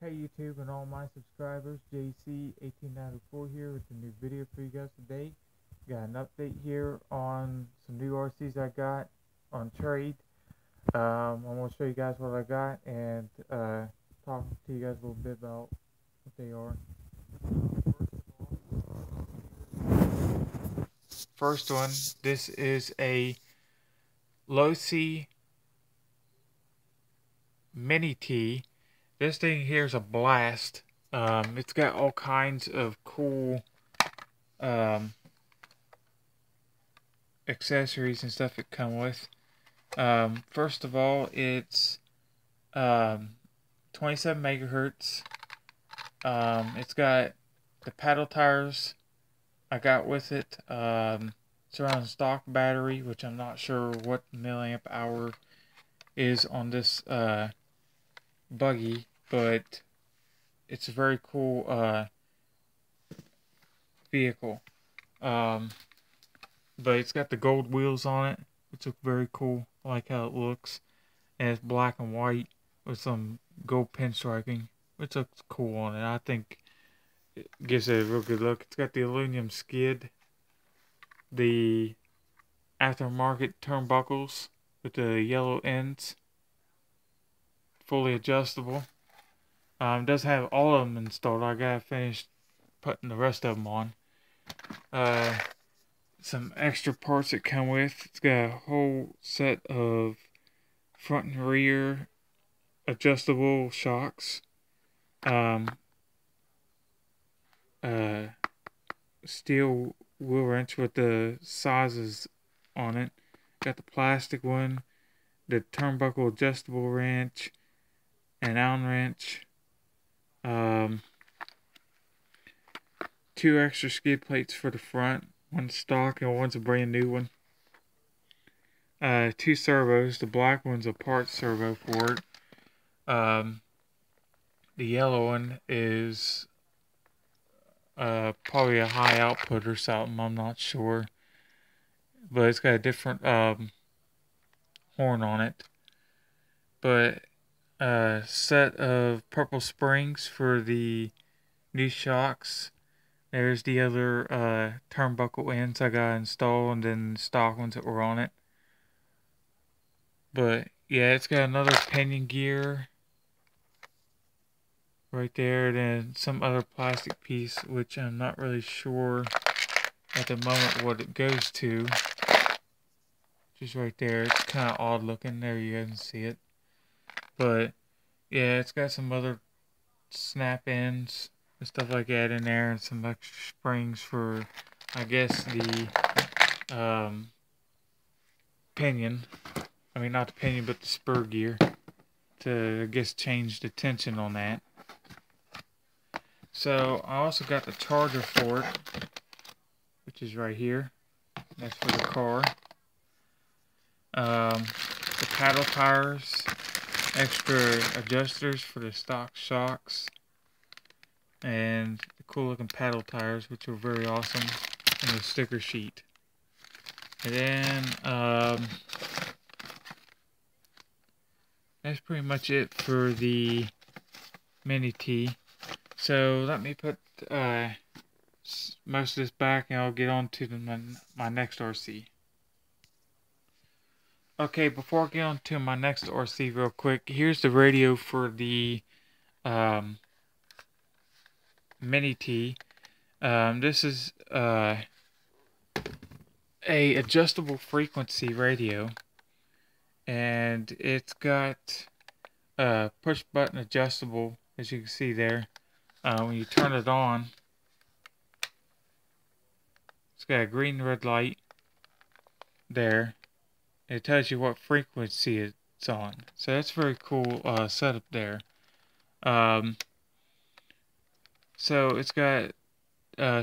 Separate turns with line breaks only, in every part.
Hey YouTube and all my subscribers, JC1894 here with a new video for you guys today. Got an update here on some new RCs I got on trade. I'm going to show you guys what I got and talk to you guys a little bit about what they are. First one, this is a LOSI Mini T. This thing here is a blast. It's got all kinds of cool accessories and stuff that come with. First of all, it's 27 megahertz. It's got the paddle tires I got with it. It's around stock battery, which I'm not sure what milliamp hour is on this buggy, but it's a very cool vehicle. But it's got the gold wheels on it, which look very cool. I like how it looks. And it's black and white with some gold pinstriping, which looks cool on it. I think it gives it a real good look. It's got the aluminum skid, the aftermarket turnbuckles with the yellow ends, fully adjustable. Doesn't have all of them installed. I gotta finish putting the rest of them on. Some extra parts that come with. It's got a whole set of front and rear adjustable shocks. Steel wheel wrench with the sizes on it. Got the plastic one, the turnbuckle adjustable wrench, an Allen wrench. 2 extra skid plates for the front. One's stock and one's a brand new one. 2 servos. The black one's a parts servo for it. The yellow one is probably a high output or something. I'm not sure. But it's got a different horn on it. But a set of purple springs for the new shocks. There's the other turnbuckle ends I got installed, and then the stock ones that were on it. But yeah, it's got another pinion gear right there, then some other plastic piece, which I'm not really sure at the moment what it goes to. Just right there. It's kind of odd looking. There, you guys can see it. But yeah, it's got some other snap ends and stuff like that in there, and some extra springs for, I guess, the pinion. I mean, not the pinion, but the spur gear to, I guess, change the tension on that. So I also got the charger for it, which is right here. That's for the car. The paddle tires, extra adjusters for the stock shocks, and the cool looking paddle tires, which are very awesome, and the sticker sheet. And then that's pretty much it for the Mini T. So let me put most of this back, and I'll get on to my next RC. Okay, before I get on to my next RC real quick, here's the radio for the Mini T. This is a adjustable frequency radio, and it's got push button adjustable, as you can see there. When you turn it on, it's got a green and red light there. It tells you what frequency it's on. So that's very cool setup there. So it's got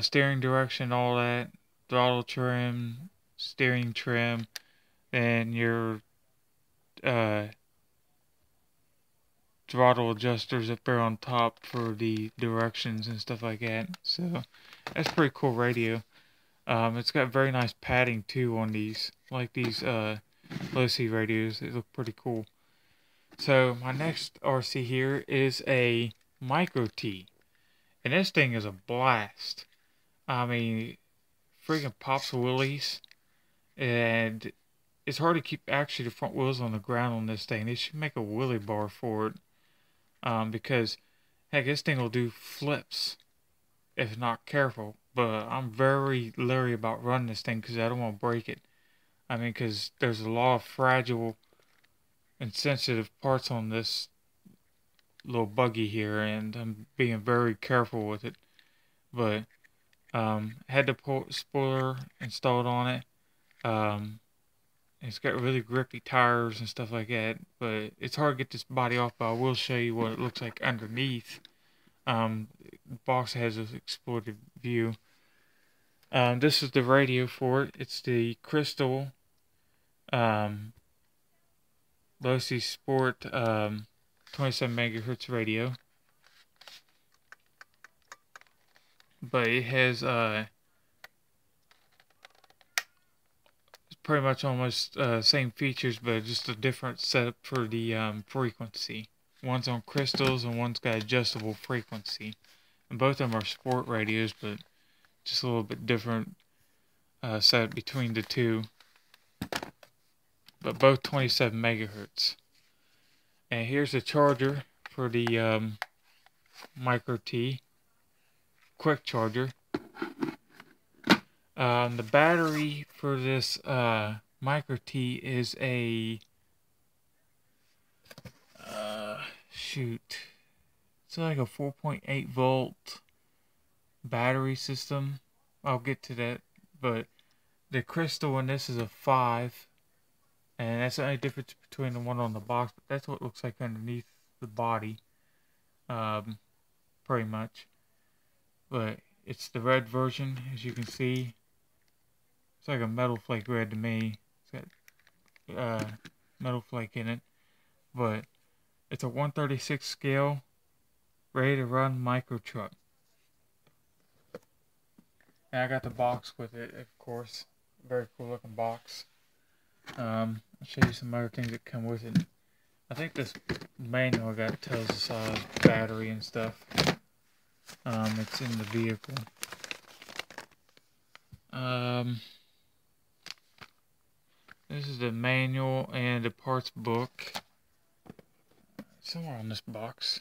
steering direction, all that, throttle trim, steering trim, and your throttle adjusters up there on top for the directions and stuff like that. So that's pretty cool radio. It's got very nice padding too on these, like these LOSI radios. They look pretty cool. So my next RC here is a Micro T. And this thing is a blast. I mean, freaking pops wheelies. And it's hard to keep actually the front wheels on the ground on this thing. They should make a wheelie bar for it. Because, heck, this thing will do flips if not careful. But I'm very leery about running this thing because I don't want to break it. I mean, because there's a lot of fragile and sensitive parts on this little buggy here, and I'm being very careful with it. But had the spoiler installed on it. It's got really grippy tires and stuff like that, but it's hard to get this body off. But I will show you what it looks like underneath. The box has an exploited view. This is the radio for it. It's the Crystal LOSI Sport 27 megahertz radio, but it has pretty much almost same features, but just a different setup for the frequency. One's on crystals and one's got adjustable frequency, and both of them are sport radios, but just a little bit different setup between the two, but both 27 megahertz. And here's the charger for the Micro T quick charger. The battery for this Micro T is a it's like a 4.8 volt battery system. I'll get to that, but the crystal in this is a 5, and that's the only difference between the one on the box. But that's what it looks like underneath the body, pretty much. But it's the red version, as you can see. It's like a metal flake red to me. It's got metal flake in it, but it's a 1/36 scale, ready to run micro truck. And I got the box with it, of course. Very cool looking box. I'll show you some other things that come with it. I think this manual I got tells the size battery and stuff. It's in the vehicle. This is the manual and the parts book. Somewhere on this box.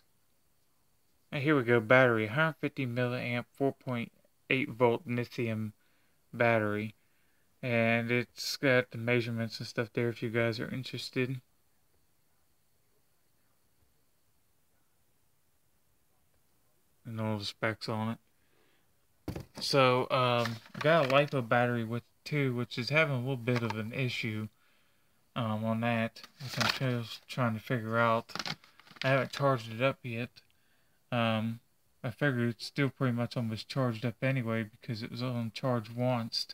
And here we go, battery. 150 milliamp, 4.8 volt lithium battery. And it's got the measurements and stuff there if you guys are interested. And all the specs on it. So, I got a LiPo battery with it too, which is having a little bit of an issue on that, which I'm just trying to figure out. I haven't charged it up yet. I figured it's still pretty much almost charged up anyway because it was on charge once.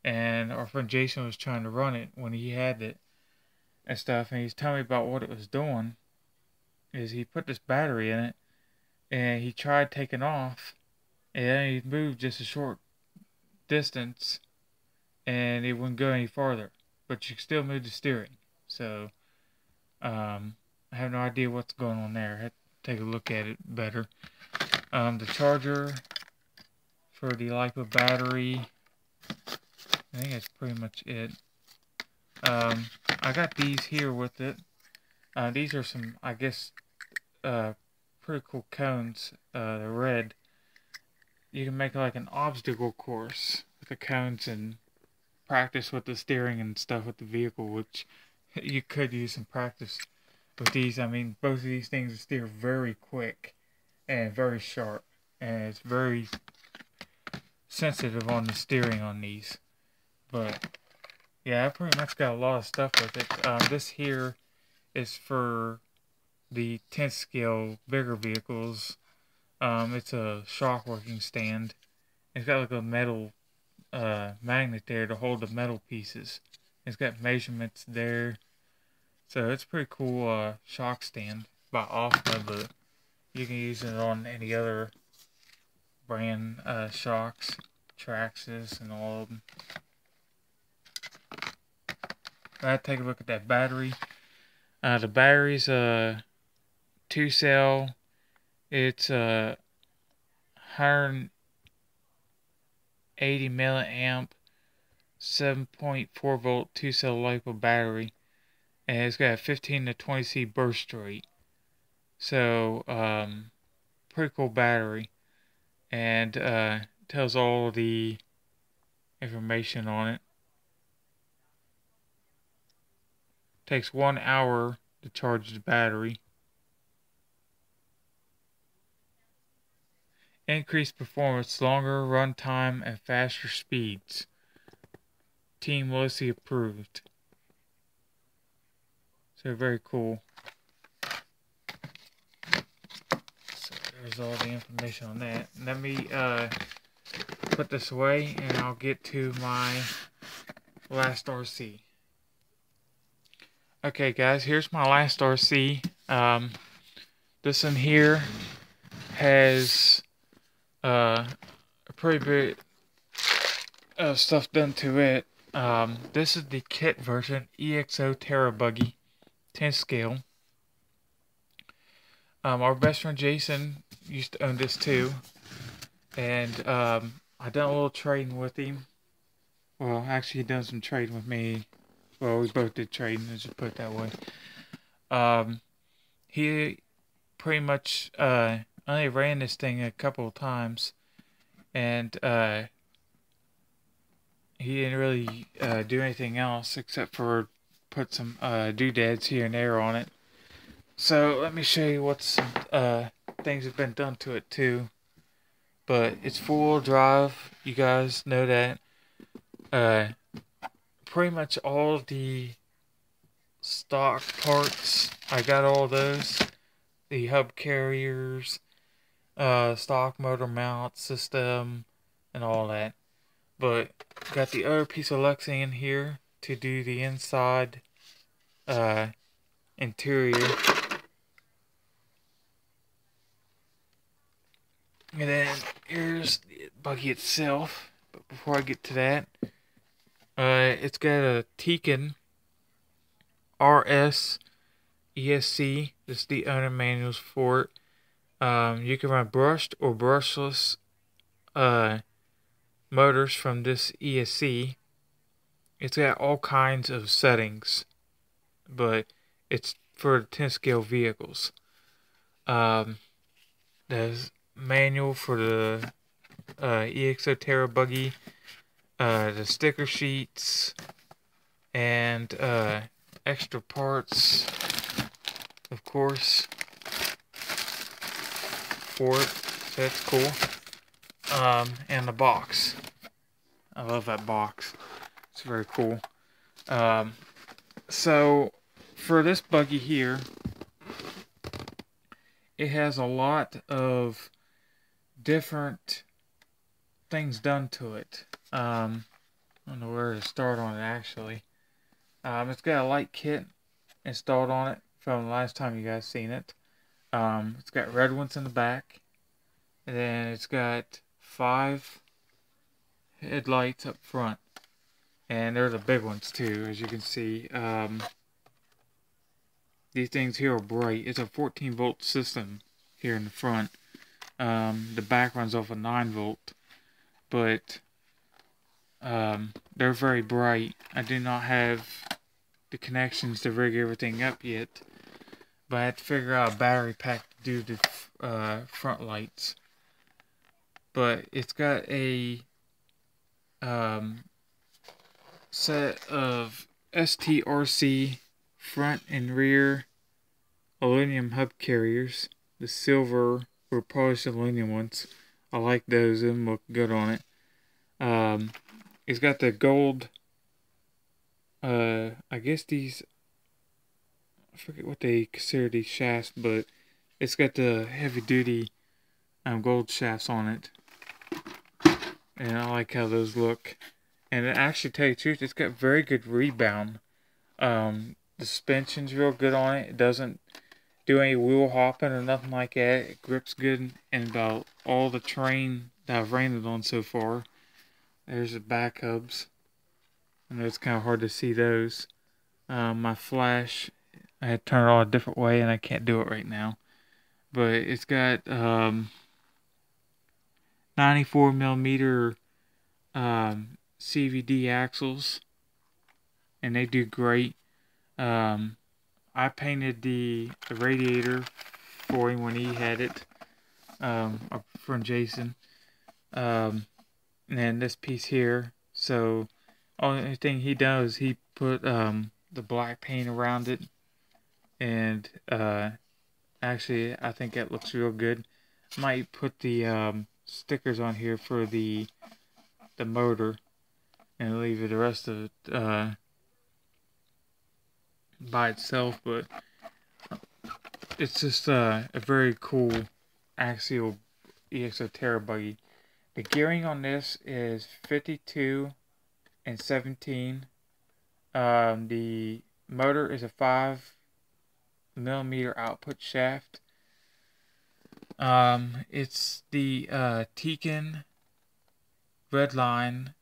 And our friend Jason was trying to run it when he had it and stuff, and he's telling me about what it was doing. Is he put this battery in it, and he tried taking off, and then he moved just a short distance, and it wouldn't go any farther. But you can still move the steering. So, I have no idea what's going on there. I have to take a look at it better. The charger for the LiPo battery, I think that's pretty much it. I got these here with it. These are some, I guess, pretty cool cones. They're red. You can make like an obstacle course with the cones and practice with the steering and stuff with the vehicle, which you could use some practice with these. I mean, both of these things steer very quick and very sharp, and it's very sensitive on the steering on these. But yeah, I pretty much got a lot of stuff with it. This here is for the 10th scale bigger vehicles. It's a shock working stand. It's got like a metal magnet there to hold the metal pieces. It's got measurements there. So it's a pretty cool shock stand by Offma, but you can use it on any other brand shocks, Traxxas, and all of them. Alright, take a look at that battery. The battery's a 2-cell It's a 180 milliamp, 7.4 volt 2-cell LiPo battery, and it's got a 15 to 20 C burst rate. So, pretty cool battery, and tells all the information on it. Takes 1 hour to charge the battery. Increased performance, longer run time, and faster speeds. Team LOSI approved. So very cool. So there's all the information on that. Let me put this away and I'll get to my last RC. Okay guys, here's my last RC. This one here has a pretty bit of stuff done to it. This is the kit version, EXO TERRA buggy, 10 scale. Our best friend Jason used to own this too, and I done a little trading with him. Well, actually, he done some trading with me. Well, we both did trading, let's just put it that way. He pretty much only ran this thing a couple of times, and he didn't really do anything else except for put some doodads here and there on it. So let me show you what some things have been done to it too. But it's four-wheel drive, you guys know that. Pretty much all the stock parts, I got all those. The hub carriers, stock motor mount system, and all that. But got the other piece of Lexi in here to do the inside interior. And then here's the buggy itself. But before I get to that, it's got a Tekin RS ESC. This is the owner manuals for it. You can run brushed or brushless motors from this ESC. It's got all kinds of settings, but it's for 10 scale vehicles. There's manual for the EXO TERRA buggy, the sticker sheets, and extra parts, of course, for it. So that's cool. And the box. I love that box. It's very cool. So for this buggy here, it has a lot of different things done to it. I don't know where to start on it actually. It's got a light kit installed on it from the last time you guys seen it. It's got red ones in the back, and then it's got 5 headlights up front, and they're the big ones too, as you can see. These things here are bright. It's a 14 volt system here in the front. The back runs off a 9 volt, but they're very bright. I do not have the connections to rig everything up yet, but I had to figure out a battery pack to do the front lights. But it's got a set of STRC front and rear aluminum hub carriers, the silver or polished aluminum ones. I like those, them look good on it. It's got the gold, I guess these, I forget what they consider these shafts, but it's got the heavy duty gold shafts on it, and I like how those look. And it actually, tell you the truth, it's got very good rebound. The suspension's real good on it. It doesn't do any wheel hopping or nothing like that. It grips good in about all the terrain that I've ran it on so far. There's the back hubs. I know it's kind of hard to see those. My flash, I had to turn it on a different way and I can't do it right now. but it's got 94 millimeter CVD axles, and they do great. I painted the radiator for him when he had it, our friend Jason. And then this piece here. So only thing he does, he put the black paint around it, and actually I think that looks real good. Might put the stickers on here for the motor, and leave the rest of it by itself. But it's just a very cool axial EXO TERRA buggy. The gearing on this is 52 and 17. The motor is a 5mm output shaft. It's the Tekin Redline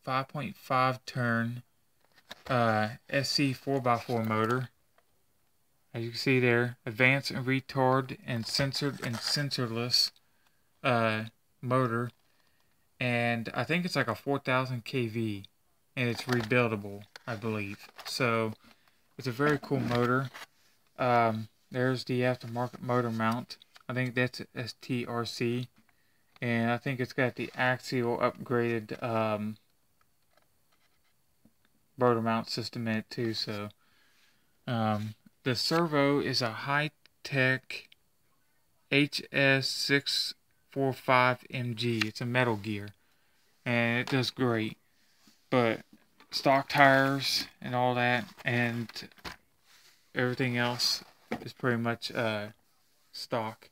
5.5 turn SC 4x4 motor. As you can see there, advanced and retard and censored and sensorless motor. And I think it's like a 4,000 kV, and it's rebuildable, I believe. So it's a very cool motor. There's the aftermarket motor mount. I think that's STRC, and I think it's got the axial upgraded motor mount system in it too. So the servo is a high-tech HS645MG. It's a metal gear, and it does great. But stock tires and all that, and everything else is pretty much stock.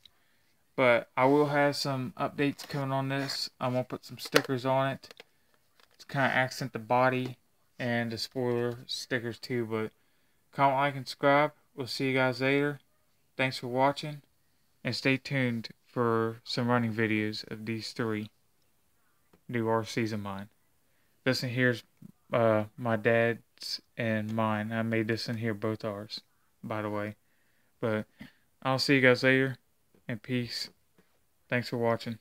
But I will have some updates coming on this. I'm gonna put some stickers on it to kind of accent the body and the spoiler stickers too. But comment, like, and subscribe. We'll see you guys later. Thanks for watching, and stay tuned for some running videos of these 3 new RCs of mine. This one here's my dad's and mine. I made this in here, both ours, by the way. But I'll see you guys later, and peace. Thanks for watching.